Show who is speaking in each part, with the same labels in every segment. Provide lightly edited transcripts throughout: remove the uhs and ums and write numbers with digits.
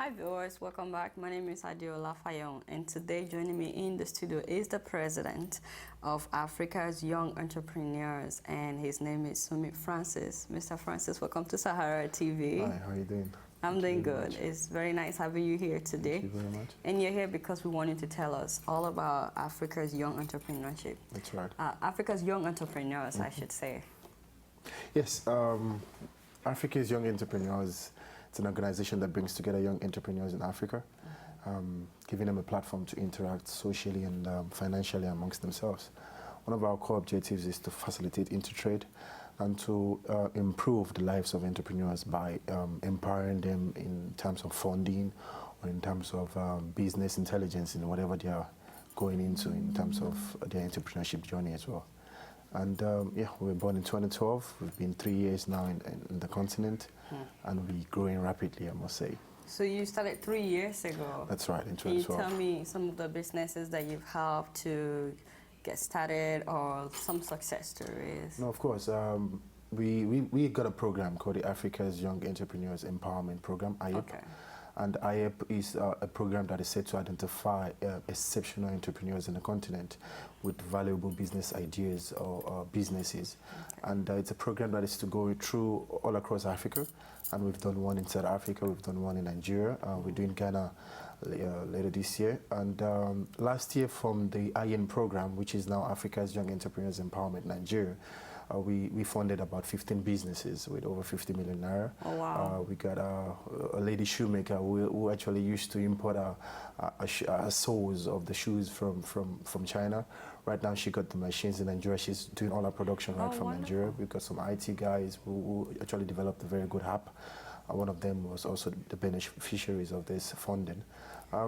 Speaker 1: Hi viewers, welcome back. My name is Adeola Fayehun, and today joining me in the studio is the president of Africa's Young Entrepreneurs, and his name is Summy Francis. Mr. Francis, welcome to Sahara TV.
Speaker 2: Hi, how are you doing?
Speaker 1: I'm doing good. It's very nice having you here today.
Speaker 2: Thank you very much.
Speaker 1: And you're here because we want you to tell us all about Africa's young entrepreneurship.
Speaker 2: That's right.
Speaker 1: Africa's young entrepreneurs, I should say.
Speaker 2: Yes, Africa's Young Entrepreneurs, it's an organization that brings together young entrepreneurs in Africa, giving them a platform to interact socially and financially amongst themselves. One of our core objectives is to facilitate intertrade and to improve the lives of entrepreneurs by empowering them in terms of funding or in terms of business intelligence in whatever they are going into in terms of their entrepreneurship journey as well. And yeah, we were born in 2012. We've been 3 years now in the continent, and we're growing rapidly, I must say.
Speaker 1: So you started 3 years ago.
Speaker 2: That's right, in 2012.
Speaker 1: Can you tell me some of the businesses that you've helped to get started or some success stories?
Speaker 2: No, of course. We got a program called the Africa's Young Entrepreneurs Empowerment Program, IEP.
Speaker 1: Okay.
Speaker 2: And IEP is a program that is set to identify exceptional entrepreneurs in the continent with valuable business ideas or businesses. Okay. And it's a program that is to go through all across Africa. And we've done one in South Africa, we've done one in Nigeria, we're doing Ghana later this year. And last year from the IEN program, which is now Africa's Young Entrepreneurs Empowerment Nigeria, we funded about 15 businesses with over 50 million naira.
Speaker 1: Oh, wow.
Speaker 2: We got a lady shoemaker who actually used to import soles of the shoes from China. Right now she got the machines in Nigeria. She's doing all her production right from
Speaker 1: wonderful.
Speaker 2: Nigeria. We've got some IT guys who actually developed a very good app. One of them was also the beneficiaries of this funding.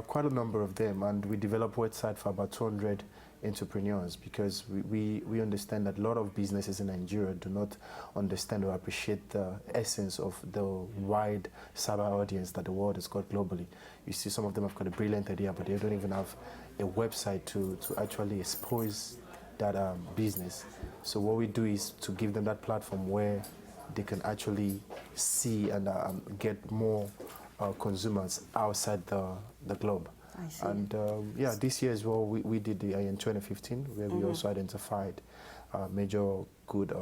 Speaker 2: Quite a number of them, and we developed a website for about 200 entrepreneurs because we understand that a lot of businesses in Nigeria do not understand or appreciate the essence of the wide cyber audience that the world has got globally. You see some of them have got a brilliant idea, but they don't even have a website to actually expose that business. So what we do is to give them that platform where they can actually see and get more consumers outside the globe.
Speaker 1: I see.
Speaker 2: And yeah, this year as well, we did the in 2015, where we also identified major good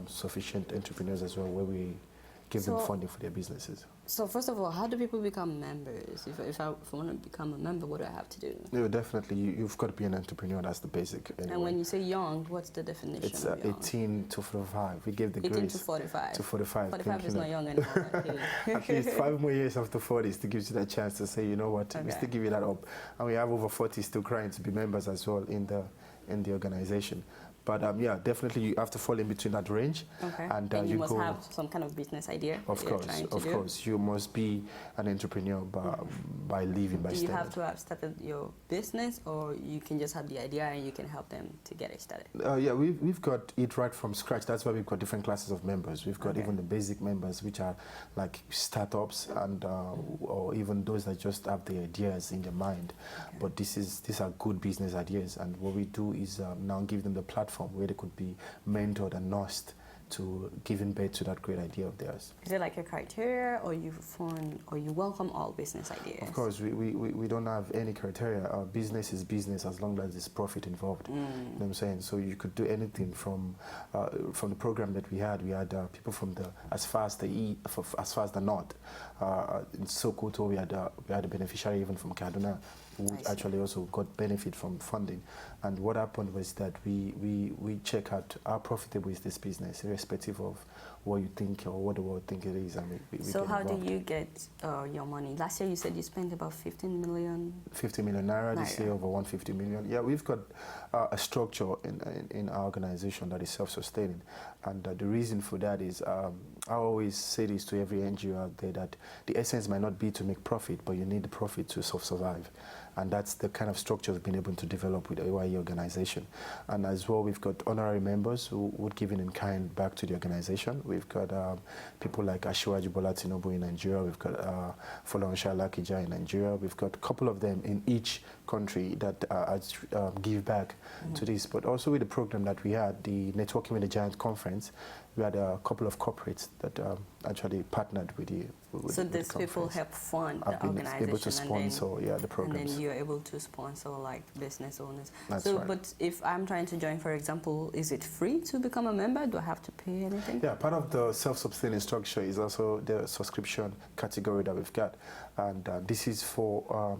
Speaker 2: sufficient entrepreneurs as well, where we give them funding for their businesses.
Speaker 1: So first of all, how do people become members? If I want to become a member, what do I have to do?
Speaker 2: No, definitely, you've got to be an entrepreneur. That's the basic. Anyway.
Speaker 1: And when you say young, what's the definition
Speaker 2: it's
Speaker 1: of young?
Speaker 2: 18 to 45. We gave the
Speaker 1: 18
Speaker 2: grace
Speaker 1: to 45.
Speaker 2: To 45.
Speaker 1: 45 is not young anymore.
Speaker 2: At least 5 more years after 40s to give you that chance to say, you know what, we still give you that up. And we have over 40 still crying to be members as well in the organization. But yeah, definitely you have to fall in between that range.
Speaker 1: Okay.
Speaker 2: And
Speaker 1: you must have some kind of business idea.
Speaker 2: Of course, you must be an entrepreneur by living by
Speaker 1: Do you
Speaker 2: standard.
Speaker 1: have to have started your business, or you can just have the idea and you can help them to get it started?
Speaker 2: Yeah, we've got it right from scratch. That's why we've got different classes of members. We've got even the basic members, which are like startups and or even those that just have the ideas in their mind. Okay. But these are good business ideas, and what we do is now give them the platform where they could be mentored and nursed to giving birth to that great idea of theirs. Is
Speaker 1: it like a criteria, or you fund, or you welcome all business ideas?
Speaker 2: Of course, we don't have any criteria. Our business is business as long as there's profit involved. You know what I'm saying? So you could do anything from the program that we had people from as far as the north. In Sokoto, we had a beneficiary even from Kaduna, who actually also got benefit from funding. And what happened was that we check out how profitable is this business, irrespective of what you think or what the world think it is. And
Speaker 1: so how do you get your money? Last year you said you spent about 15 million. 50 million
Speaker 2: naira. This year over 150 million. Yeah, we've got a structure in our organization that is self-sustaining. And the reason for that is, I always say this to every NGO out there, that the essence might not be to make profit, but you need the profit to survive. And that's the kind of structure we've been able to develop with the AYE organization. And as well, we've got honorary members who would give in kind back to the organization. We've got people like Asiwaju Bola Tinubu in Nigeria. We've got Folarunsho Alakija in Nigeria. We've got a couple of them in each country that give back to this. But also with the program that we had, the Networking with the Giant conference, we had a couple of corporates that actually partnered with the
Speaker 1: So these people help fund the organization,
Speaker 2: able to sponsor, the programs.
Speaker 1: And then you're able to sponsor like business owners.
Speaker 2: That's
Speaker 1: so,
Speaker 2: right.
Speaker 1: But if I'm trying to join, for example, is it free to become a member? Do I have to pay anything?
Speaker 2: Yeah, part of the self-sustaining structure is also the subscription category that we've got. And this is for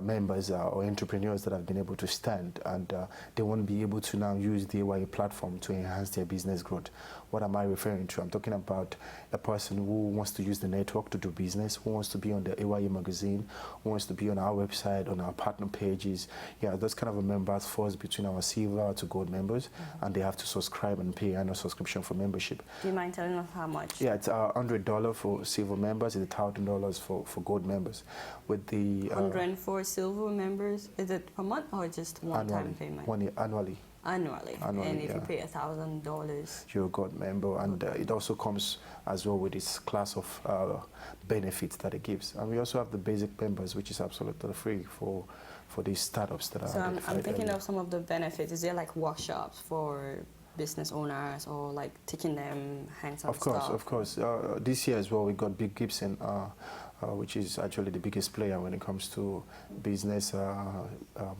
Speaker 2: members or entrepreneurs that have been able to stand, and they won't be able to now use the AYE platform to enhance their business growth. What am I referring to? I'm talking about a person who wants to use the network to do business, who wants to be on the AYE magazine, who wants to be on our website, on our partner pages. Yeah, those kind of members falls between our silver to gold members, and they have to subscribe and pay annual subscription for membership.
Speaker 1: Do you mind telling us how much?
Speaker 2: Yeah, it's $100 for silver members, it's $1,000 for gold members. With the
Speaker 1: 100 for silver members, is it per month or just one-time payment?
Speaker 2: Annually.
Speaker 1: Annually, and if you pay $1,000,
Speaker 2: you're a gold member, and it also comes as well with this class of benefits that it gives. And we also have the basic members, which is absolutely free for these startups that are.
Speaker 1: So I'm thinking of some of the benefits. Is there like workshops for business owners, or like teaching them hands-on stuff?
Speaker 2: Of course. This year as well, we got Big Gibson, which is actually the biggest player when it comes to business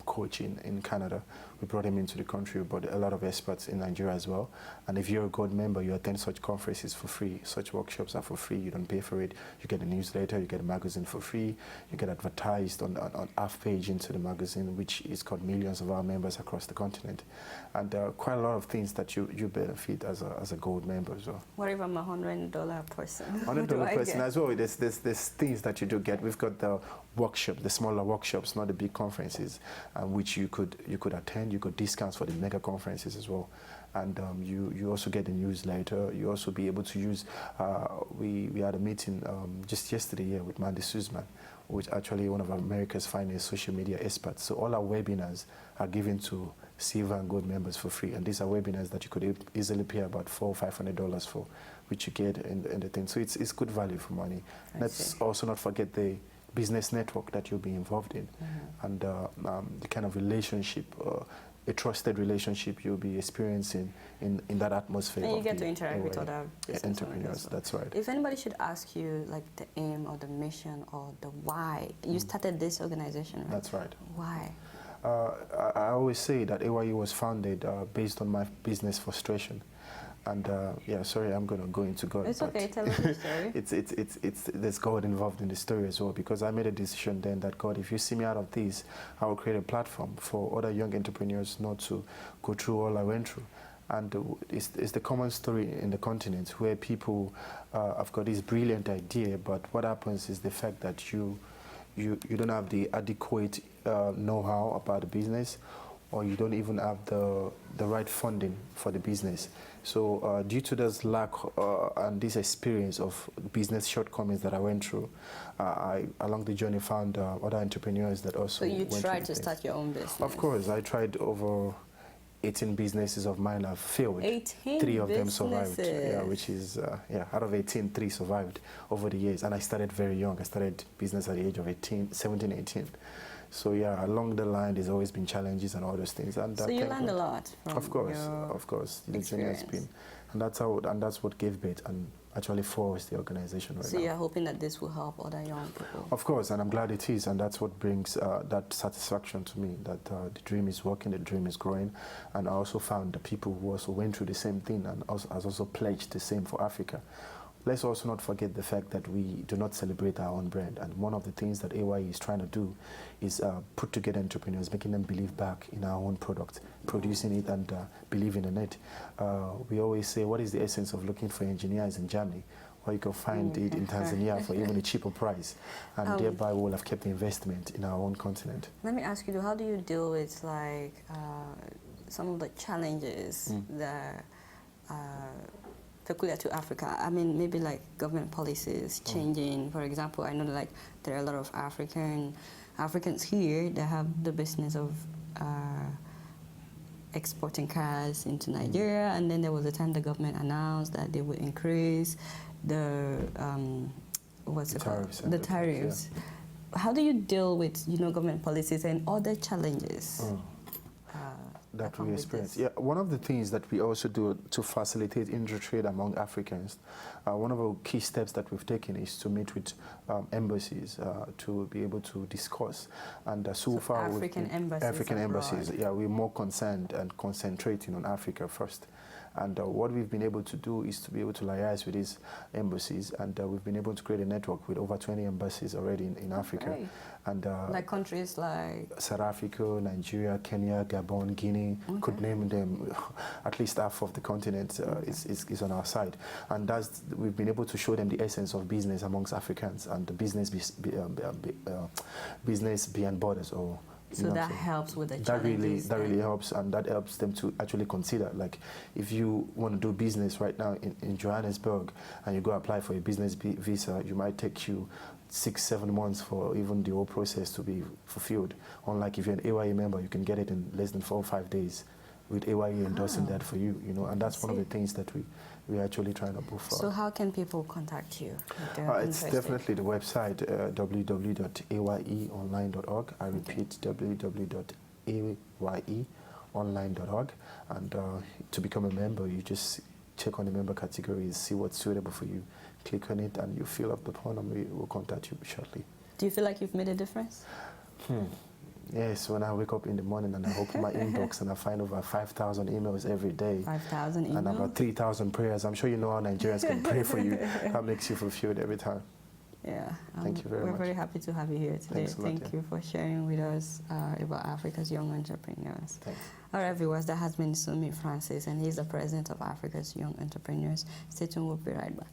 Speaker 2: coaching in Canada. We brought him into the country. We brought a lot of experts in Nigeria as well. And if you're a gold member, you attend such conferences for free. Such workshops are for free. You don't pay for it. You get a newsletter. You get a magazine for free. You get advertised on half page into the magazine, which is got millions of our members across the continent. And quite a lot of things that you benefit as a gold member as well.
Speaker 1: What if I'm a $100 person?
Speaker 2: $100 person as well. There's things that you do get. We've got the workshop, the smaller workshops, not the big conferences, which you could attend. You got discounts for the mega conferences as well, and you also get the newsletter. You also be able to use. We had a meeting just yesterday here with Mandy Suzman, which actually one of America's finest social media experts. So all our webinars are given to silver and gold members for free, and these are webinars that you could easily pay about $400 or $500 for, which you get in the thing. So it's good value for money. Let's also not forget the business network that you'll be involved in, and the kind of relationship, a trusted relationship you'll be experiencing in that atmosphere.
Speaker 1: And you get to interact with other
Speaker 2: entrepreneurs. That's right.
Speaker 1: If anybody should ask you like the aim or the mission or the why, you started this organization, right?
Speaker 2: That's right.
Speaker 1: Why?
Speaker 2: I always say that AYE was founded based on my business frustration. And yeah, sorry, I'm going to go into God.
Speaker 1: It's okay, tell us the story.
Speaker 2: There's God involved in the story as well, because I made a decision then that, God, if you see me out of this, I will create a platform for other young entrepreneurs not to go through all I went through. And it's the common story in the continent where people have got this brilliant idea, but what happens is the fact that you don't have the adequate know-how about the business, or you don't even have the right funding for the business. So due to this lack and this experience of business shortcomings that I went through, I, along the journey, found other entrepreneurs that also
Speaker 1: So you tried to start your own business?
Speaker 2: Of course. I tried over 18 businesses of mine have failed.
Speaker 1: 18
Speaker 2: 3 of them
Speaker 1: businesses.
Speaker 2: survived. Yeah, which is, out of 18, 3 survived over the years. And I started very young. I started business at the age of 17, 18. So yeah, along the line, there's always been challenges and all those things. And
Speaker 1: so you learned a lot from
Speaker 2: Of course. The journey has been, and that's what gave birth and actually forced the organization right now.
Speaker 1: So you're hoping that this will help other young people?
Speaker 2: Of course, and I'm glad it is, and that's what brings that satisfaction to me, that the dream is working, the dream is growing, and I also found the people who also went through the same thing and has also pledged the same for Africa. Let's also not forget the fact that we do not celebrate our own brand, and one of the things that AYE is trying to do is put together entrepreneurs, making them believe back in our own product, producing it and believing in it. We always say, what is the essence of looking for engineers in Germany? Well, you can find it in Tanzania for even a cheaper price, and thereby we will have kept the investment in our own continent.
Speaker 1: Let me ask you, how do you deal with like some of the challenges that peculiar to Africa? I mean, maybe like government policies changing. For example, I know that like there are a lot of Africans here that have the business of exporting cars into Nigeria, and then there was a time the government announced that they would increase the tariffs. Yeah. How do you deal with government policies and other challenges?
Speaker 2: that we experience. Yeah, one of the things that we also do to facilitate inter-trade among Africans, one of our key steps that we've taken is to meet with embassies to be able to discuss. And so far,
Speaker 1: African embassies.
Speaker 2: Yeah, we're more concerned and concentrating on Africa first. And what we've been able to do is to be able to liaise with these embassies, and we've been able to create a network with over 20 embassies already in Africa.
Speaker 1: Great.
Speaker 2: And
Speaker 1: like countries like
Speaker 2: South Africa, Nigeria, Kenya, Gabon, Guinea, could name them. At least half of the continent is on our side, and we've been able to show them the essence of business amongst Africans and the business beyond borders. Or
Speaker 1: so that helps with the challenges.
Speaker 2: That really helps, and that helps them to actually consider, like, if you want to do business right now in Johannesburg and you go apply for a business visa, you might take you 6-7 months for even the whole process to be fulfilled. Unlike if you're an AYE member, you can get it in less than 4 or 5 days with AYE endorsing that for you, and that's one of the things that we're actually trying to move forward.
Speaker 1: So how can people contact you?
Speaker 2: It's definitely the website, www.ayeonline.org. I repeat, www.ayeonline.org. And to become a member, you just check on the member categories, see what's suitable for you, click on it, and you fill up the form, and we will contact you shortly.
Speaker 1: Do you feel like you've made a difference?
Speaker 2: Yes, when I wake up in the morning and I open my inbox and I find over 5,000 emails every day.
Speaker 1: 5,000 emails?
Speaker 2: And about 3,000 prayers. I'm sure you know how Nigerians can pray for you. That makes you fulfilled every time.
Speaker 1: Yeah.
Speaker 2: Thank you very much.
Speaker 1: We're very happy to have you here today. Thank you for sharing with us about Africa's young entrepreneurs.
Speaker 2: Thanks.
Speaker 1: All right, viewers, that has been Summy Francis, and he's the president of Africa's Young Entrepreneurs. Stay tuned, we'll be right back.